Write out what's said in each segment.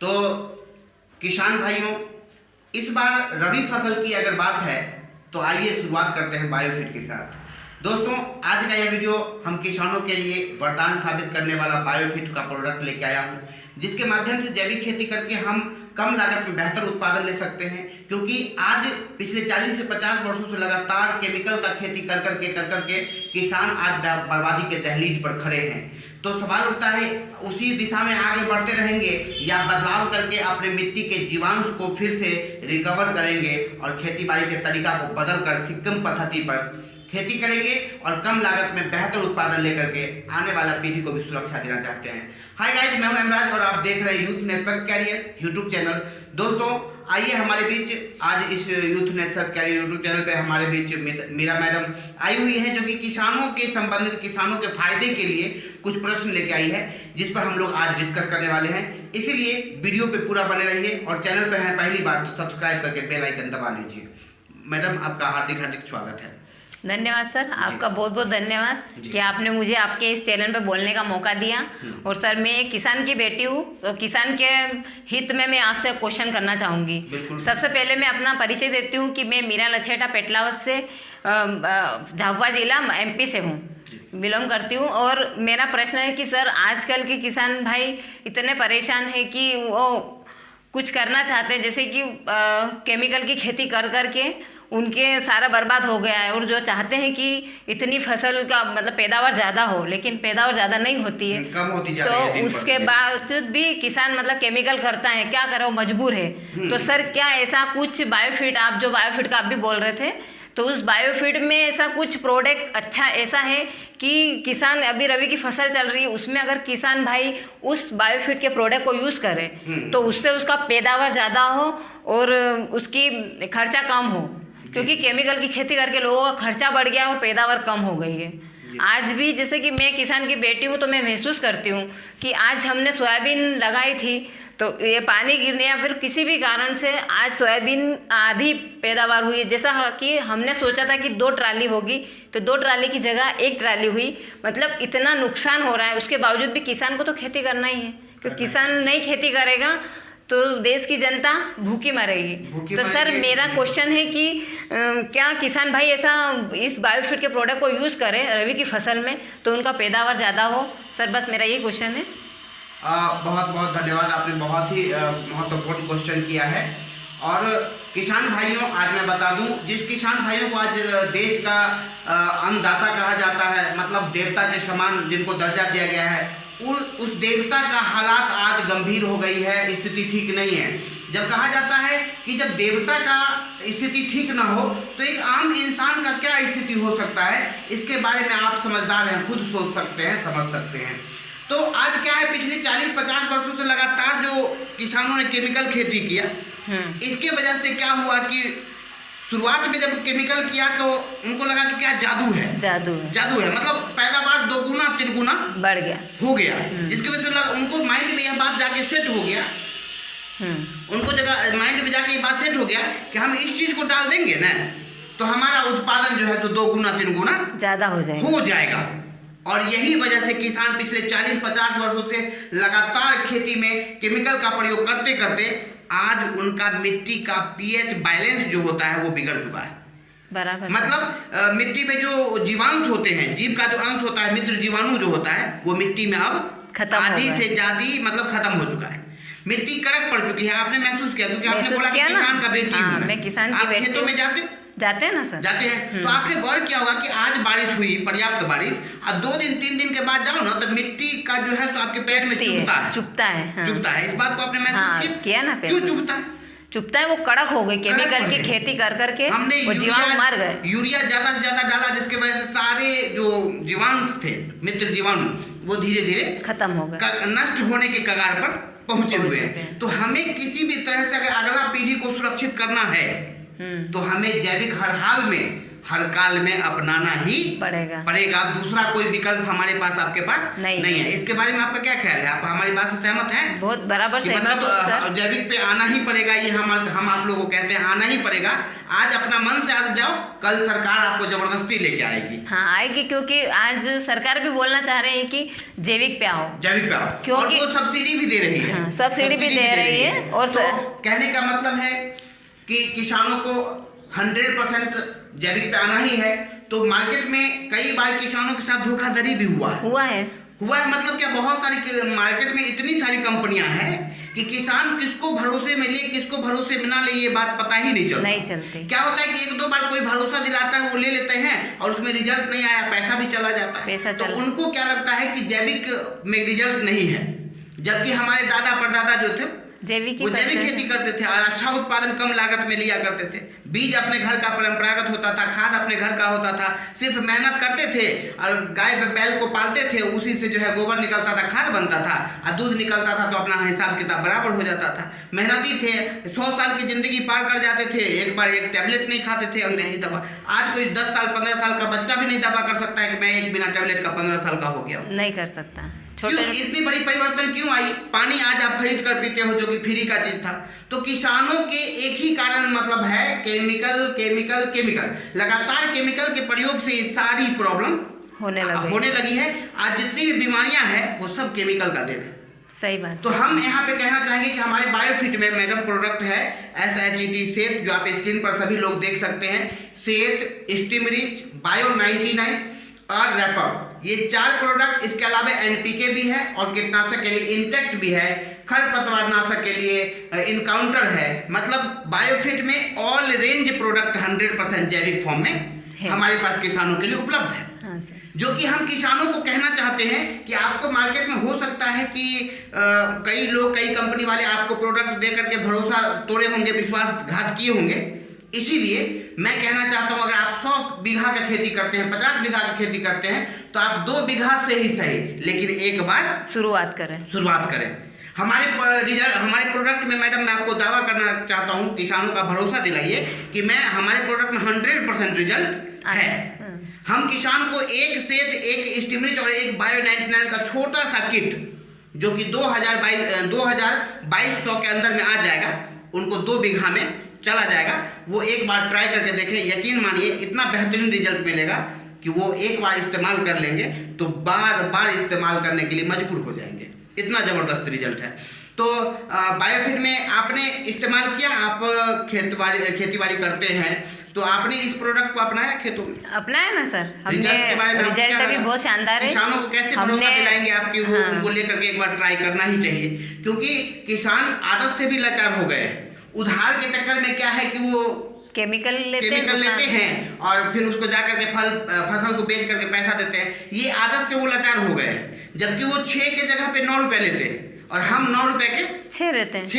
तो किसान भाइयों, इस बार रबी फसल की अगर बात है तो आइए शुरुआत करते हैं बायोफिट के साथ। दोस्तों, आज का यह वीडियो हम किसानों के लिए वरदान साबित करने वाला बायोफिट का प्रोडक्ट लेके आया हूँ, जिसके माध्यम से जैविक खेती करके हम कम लागत में बेहतर उत्पादन ले सकते हैं। क्योंकि आज पिछले 40 से 50 वर्षों से लगातार केमिकल का खेती कर करके किसान आज बर्बादी के दहलीज पर खड़े हैं। तो सवाल उठता है, उसी दिशा में आगे बढ़ते रहेंगे या बदलाव करके अपने मिट्टी के जीवाणु को फिर से रिकवर करेंगे और खेती बाड़ी के तरीका को बदल कर सिक्किम पद्धति पर खेती करेंगे और कम लागत में बेहतर उत्पादन लेकर के आने वाला पीढ़ी को भी सुरक्षा देना चाहते हैं। हाय गाइस, मैं हूं हेमराज और आप देख रहे हैं youth network career YouTube channel. दोस्तों, आइए हमारे बीच आज इस youth network career YouTube channel पे हमारे बीच मीरा मैडम आई हुई है, जो कि किसानों के संबंधित किसानों के फायदे के लिए कुछ प्रश्न लेके आई है, जिस पर हम लोग आज डिस्कस करने वाले हैं। इसीलिए वीडियो पे पूरा बने रहिए और चैनल पे हैं पहली बार तो सब्सक्राइब करके बेल आइकन दबा लीजिए। मैडम, आपका हार्दिक स्वागत है। धन्यवाद सर, आपका बहुत बहुत धन्यवाद कि आपने मुझे आपके इस चैनल पर बोलने का मौका दिया। और सर, मैं एक किसान की बेटी हूँ, तो किसान के हित में मैं आपसे क्वेश्चन करना चाहूँगी। सबसे पहले मैं अपना परिचय देती हूँ कि मैं मीरा लछेटा पेटलावत से झाबुआ जिला MP से हूँ, बिलोंग करती हूँ। और मेरा प्रश्न है कि सर, आजकल के किसान भाई इतने परेशान है कि वो कुछ करना चाहते हैं, जैसे कि केमिकल की खेती कर करके उनके सारा बर्बाद हो गया है, और जो चाहते हैं कि इतनी फसल का मतलब पैदावार ज़्यादा हो, लेकिन पैदावार ज़्यादा नहीं होती है, कम होती जा रही है। तो उसके बावजूद भी किसान मतलब केमिकल करता है, क्या करे, वो मजबूर है। तो सर, क्या ऐसा कुछ बायोफिट, आप जो बायोफिट का आप भी बोल रहे थे, तो उस बायोफिट में ऐसा कुछ प्रोडक्ट अच्छा ऐसा है कि किसान, अभी रबी की फसल चल रही है, उसमें अगर किसान भाई उस बायोफिट के प्रोडक्ट को यूज़ करे तो उससे उसका पैदावार ज़्यादा हो और उसकी खर्चा कम हो, क्योंकि केमिकल की खेती करके लोगों का खर्चा बढ़ गया और पैदावार कम हो गई है। आज भी जैसे कि मैं किसान की बेटी हूँ, तो मैं महसूस करती हूँ कि आज हमने सोयाबीन लगाई थी, तो ये पानी गिरने या फिर किसी भी कारण से आज सोयाबीन आधी पैदावार हुई है। जैसा कि हमने सोचा था कि 2 ट्राली होगी, तो 2 ट्राली की जगह 1 ट्राली हुई। मतलब इतना नुकसान हो रहा है, उसके बावजूद भी किसान को तो खेती करना ही है, क्योंकि किसान नहीं खेती करेगा तो देश की जनता भूखी मरेगी। तो सर, मेरा क्वेश्चन है कि क्या किसान भाई ऐसा इस बायोफिट के प्रोडक्ट को यूज़ करें रबी की फसल में तो उनका पैदावार ज़्यादा हो? सर, बस मेरा ये क्वेश्चन है। बहुत बहुत धन्यवाद, आपने बहुत ही महत्वपूर्ण क्वेश्चन किया है। और किसान भाइयों, आज मैं बता दूं, जिस किसान भाइयों को आज देश का अन्नदाता कहा जाता है, मतलब देवता के समान जिनको दर्जा दिया गया है, उस देवता का हालात आज गंभीर हो गई है, स्थिति ठीक नहीं है। जब कहा जाता है कि जब देवता का स्थिति ठीक ना हो तो एक आम इंसान का क्या स्थिति हो सकता है, इसके बारे में आप समझदार हैं, खुद सोच सकते हैं, समझ सकते हैं। तो आज क्या है, पिछले 40-50 वर्षों से लगातार जो किसानों ने केमिकल खेती किया, इसके वजह से क्या हुआ कि शुरुआत में जब केमिकल किया तो उनको लगा कि क्या जादू है, मतलब पैदावार 2 गुना 3 गुना बढ़ गया, हो गया, जिसकी वजह से उनको माइंड में यह बात जाके सेट हो गया। उनको जगह माइंड में जाके ये बात सेट हो गया कि हम इस चीज को डाल देंगे ना तो हमारा उत्पादन जो है तो 2 गुना 3 गुना ज्यादा हो जाएगा। और यही वजह से किसान पिछले 40-50 वर्षों से लगातार खेती में केमिकल का प्रयोग करते करते आज उनका मिट्टी का pH बैलेंस जो होता है वो बिगड़ चुका है। बराबर, मतलब मिट्टी में जो जीवाणु होते हैं, जीव का जो अंश होता है, मित्र जीवाणु जो होता है, वो मिट्टी में अब आधी से ज्यादा मतलब खत्म हो चुका है। मिट्टी कड़क पड़ चुकी है। आपने महसूस किया, क्योंकि आपने बोला कि किसान का बेटी हूं मैं किसान की बेटी। खेतों में जाते हैं ना सर? जाते हैं। तो आपने गौर किया होगा कि आज बारिश हुई, पर्याप्त बारिश, और 2 दिन 3 दिन के बाद जाओ ना तो मिट्टी का जो है तो आपके पेट में चुभता है। इस बात को आपने महसूस किया ना? क्यों चुभता है? वो कड़क हो गई, केमिकल की खेती कर करके हमने जीवाणु मर गए। यूरिया ज्यादा से ज्यादा डाला, जिसके वजह से सारे जो जीवाणु थे, मित्र जीवाणु, वो धीरे धीरे खत्म हो गए, नष्ट होने के कगार पर पहुंचे हुए हैं। तो हमें किसी भी तरह से अगर अगला पीढ़ी को सुरक्षित करना है तो हमें जैविक हर हाल में हर काल में अपनाना ही पड़ेगा। दूसरा कोई विकल्प हमारे पास आपके पास नहीं है। इसके बारे में आपका क्या ख्याल है? आप हमारी बात से सहमत हैं? बहुत बराबर से मतलब जैविक पे आना ही पड़ेगा, ये हम आप लोगों को कहते हैं आना ही पड़ेगा। आज अपना मन से आ जाओ, कल सरकार आपको जबरदस्ती लेके आएगी। हाँ आएगी, क्योंकि आज सरकार भी बोलना चाह रहे हैं कि जैविक पे आओ, क्योंकि और वो सब्सिडी भी दे रही है। हाँ, सब्सिडी भी दे रही है। और कहने का मतलब है कि किसानों को 100% जैविक पे आना ही है। तो मार्केट में कई बार किसानों के साथ धोखाधड़ी भी हुआ है। मतलब क्या, बहुत सारी मार्केट में इतनी सारी कंपनियां हैं कि किसान किसको भरोसे में ले, किसको भरोसे में ना ले, ये बात पता ही नहीं चलती। क्या होता है कि एक दो बार कोई भरोसा दिलाता है, वो ले लेते हैं और उसमें रिजल्ट नहीं आया, पैसा भी चला जाता है। तो उनको क्या लगता है कि जैविक में रिजल्ट नहीं है, जबकि हमारे दादा परदादा जो थे वो जैविक खेती करते थे और अच्छा उत्पादन कम लागत में लिया करते थे। बीज अपने घर का परंपरागत होता था, खाद अपने घर का होता था, सिर्फ मेहनत करते थे और गाय बैल को पालते थे, उसी से जो है गोबर निकलता था, खाद बनता था और दूध निकलता था, तो अपना हिसाब किताब बराबर हो जाता था। मेहनती थे, 100 साल की जिंदगी पार कर जाते थे, एक बार एक टैबलेट नहीं खाते थे अंग्रेजी दवा। आज कोई 10 साल 15 साल का बच्चा भी नहीं दावा कर सकता है कि मैं एक बिना टैबलेट का 15 साल का हो गया, नहीं कर सकता। क्यों इतनी बड़ी परिवर्तन क्यों आई? पानी आज आप खरीद कर पीते हो जो कि फ्री का चीज था। तो किसानों के एक ही कारण मतलब है केमिकल लगातार केमिकल के प्रयोग से ये सारी प्रॉब्लम होने लगी है। आज जितनी भी बीमारियां हैं वो सब केमिकल का देन है। सही बात। तो हम यहाँ पे कहना चाहेंगे कि हमारे बायोफिट में मैडम प्रोडक्ट है SHET सेट, जो आप स्क्रीन पर सभी लोग देख सकते हैं। सेट, स्टीमरिच, बायो 99 और रैपअप, ये 4 प्रोडक्ट। इसके अलावा NPK भी है और कीटनाशक के लिए इंटेक्ट भी है, खरपतवार नाशक के लिए इनकाउंटर है। मतलब बायोफिट में ऑल रेंज प्रोडक्ट 100% जैविक फॉर्म में हमारे पास किसानों के लिए उपलब्ध है। जो कि हम किसानों को कहना चाहते हैं कि आपको मार्केट में हो सकता है कि कई कंपनी वाले आपको प्रोडक्ट दे करके भरोसा तोड़े होंगे, विश्वासघात किए होंगे। इसीलिए मैं कहना चाहता हूं, अगर आप 100 बीघा का खेती करते हैं, 50 बीघा की खेती करते हैं, तो आप 2 बीघा से ही सही, लेकिन एक बार शुरुआत करें। हमारे प्रोडक्ट में मैडम मैं आपको दावा करना चाहता हूं, किसानों का भरोसा दिलाइए कि हमारे प्रोडक्ट में 100% रिजल्ट है। हम किसान को एक सेट, एक स्टीमरिच और एक बायो 99 का छोटा सा किट, जो कि 2200 के अंदर में आ जाएगा, उनको 2 बीघा में चला जाएगा। वो एक बार ट्राई करके देखें, यकीन मानिए इतना बेहतरीन रिजल्ट मिलेगा कि वो एक बार इस्तेमाल कर लेंगे तो बार बार इस्तेमाल करने के लिए मजबूर हो जाएंगे। इतना ज़बरदस्त रिजल्ट है। तो बायोफिट में आपने इस्तेमाल किया, आप खेती बाड़ी करते हैं, तो आपने इस प्रोडक्ट को अपनाया खेतों में? अपनाया ना सर, हमने रिजल्ट भी बहुत शानदार है। किसानों को कैसे भरोसा दिलाएंगे आपकी? हाँ। उनको लेकर के एक बार ट्राई करना ही चाहिए, क्योंकि किसान आदत से भी लाचार हो गए। उधार के चक्कर में क्या है कि वो केमिकल लेते हैं और फिर उसको जाकर के फसल को बेच करके पैसा देते हैं। ये आदत से वो लाचार हो गए, जबकि वो 6 के जगह पे 9 रुपए लेते हैं और हम 9 रुपए के 6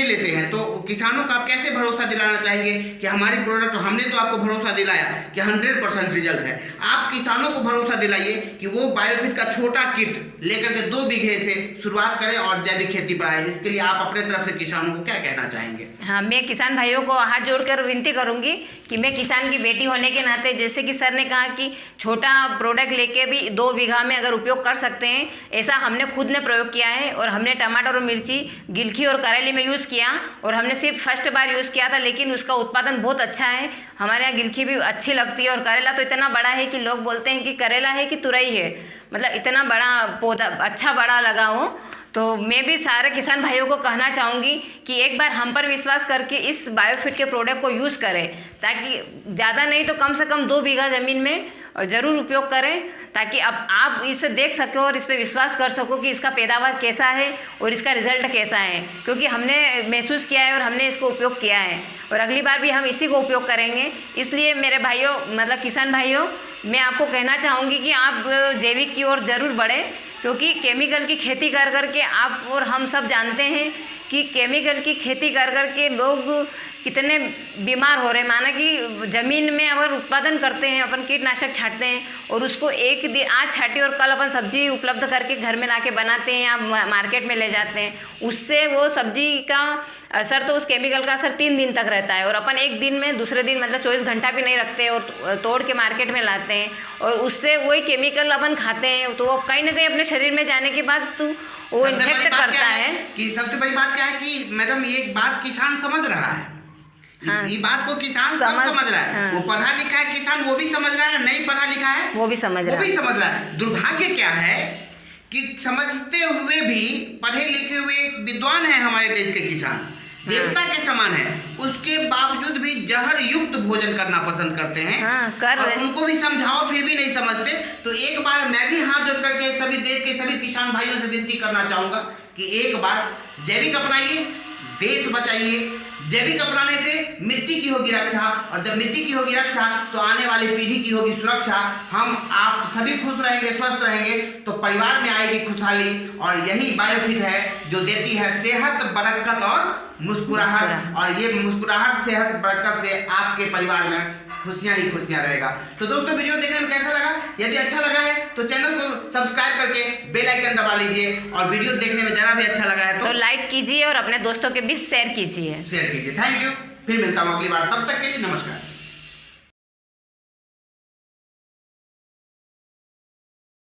लेते हैं। तो किसानों को आप कैसे भरोसा दिलाना चाहेंगे कि हमारी प्रोडक्ट, हमने तो आपको भरोसा दिलाया कि 100% रिजल्ट है। आप किसानों को भरोसा दिलाइए कि वो बायोफिट का छोटा किट लेकर के 2 बीघे से शुरुआत करें और जैविक खेती पर आए। इसके लिए आप अपने तरफ से किसानों को क्या कहना चाहेंगे? हाँ, मैं किसान भाइयों को हाथ जोड़कर विनती करूंगी कि मैं किसान की बेटी होने के नाते, जैसे कि सर ने कहा कि छोटा प्रोडक्ट लेके भी 2 बीघा में अगर उपयोग कर सकते हैं, ऐसा हमने खुद ने प्रयोग किया है। और हमने टमाटर और मिर्ची, गिलकी और करेले में यूज़ किया, और हमने सिर्फ फर्स्ट बार यूज़ किया था, लेकिन उसका उत्पादन बहुत अच्छा है। हमारे यहाँ गिलकी भी अच्छी लगती है और करेला तो इतना बड़ा है कि लोग बोलते हैं कि करेला है कि तुरई है, मतलब इतना बड़ा पौधा, अच्छा बड़ा लगा हो। तो मैं भी सारे किसान भाइयों को कहना चाहूँगी कि एक बार हम पर विश्वास करके इस बायोफिट के प्रोडक्ट को यूज़ करें, ताकि ज़्यादा नहीं तो कम से कम 2 बीघा ज़मीन में ज़रूर उपयोग करें, ताकि अब आप इसे देख सको और इस पर विश्वास कर सको कि इसका पैदावार कैसा है और इसका रिजल्ट कैसा है। क्योंकि हमने महसूस किया है और हमने इसको उपयोग किया है, और अगली बार भी हम इसी को उपयोग करेंगे। इसलिए मेरे भाइयों, मतलब किसान भाइयों, मैं आपको कहना चाहूँगी कि आप जैविक की ओर ज़रूर बढ़ें, क्योंकि केमिकल की खेती कर कर के आप और हम सब जानते हैं कि केमिकल की खेती कर कर के लोग कितने बीमार हो रहे हैं। माना कि जमीन में अगर उत्पादन करते हैं, अपन कीटनाशक छाटते हैं और उसको एक दिन आज छाटी और कल अपन सब्जी उपलब्ध करके घर में लाके बनाते हैं या मार्केट में ले जाते हैं, उससे वो सब्जी का असर तो उस केमिकल का असर 3 दिन तक रहता है और अपन एक दिन में दूसरे दिन मतलब 24 घंटा भी नहीं रखते और तोड़ के मार्केट में लाते हैं और उससे वही केमिकल अपन खाते हैं, तो वो कहीं ना कहीं अपने शरीर में जाने के बाद तो वो इन्फेक्ट करता है। कि सबसे बड़ी बात क्या है कि मैडम ये बात किसान समझ रहा है। हाँ, इस बात को किसान समझ रहा है। हाँ, वो पढ़ा लिखा है किसान, वो भी समझ रहा है, नहीं पढ़ा लिखा है वो भी समझ रहा है। दुर्भाग्य क्या है कि समझते हुए भी, पढ़े लिखे हुए विद्वान है हमारे देश के किसान, देवता के समान है, उसके बावजूद भी जहर युक्त भोजन करना पसंद करते हैं। और उनको भी समझाओ फिर भी नहीं समझते। तो एक बार मैं भी हाथ जोड़ करके सभी देश के सभी किसान भाइयों से विनती करना चाहूंगा कि एक बार जैविक अपनाइए, देश बचाइए। जैविक अपनाने से मिट्टी की होगी रक्षा और जब मिट्टी की होगी रक्षा तो आने वाली पीढ़ी की होगी सुरक्षा। हम आप सभी खुश रहेंगे, स्वस्थ रहेंगे तो परिवार में आएगी खुशहाली। और यही बायोफिट है जो देती है सेहत, बरकत और मुस्कुराहट। और ये मुस्कुराहट, सेहत, बरकत से आपके परिवार में खुशियां ही खुशियां रहेगा। तो दोस्तों वीडियो देखने में कैसा लगा? यदि अच्छा लगा है तो चैनल को सब्सक्राइब करके बेल आइकन दबा लीजिए और वीडियो देखने में जरा भी अच्छा लगा है तो लाइक कीजिए और अपने दोस्तों के बीच शेयर कीजिए। Thank you. फिर मिलता हूँ अगली बार, तब तक के लिए नमस्कार।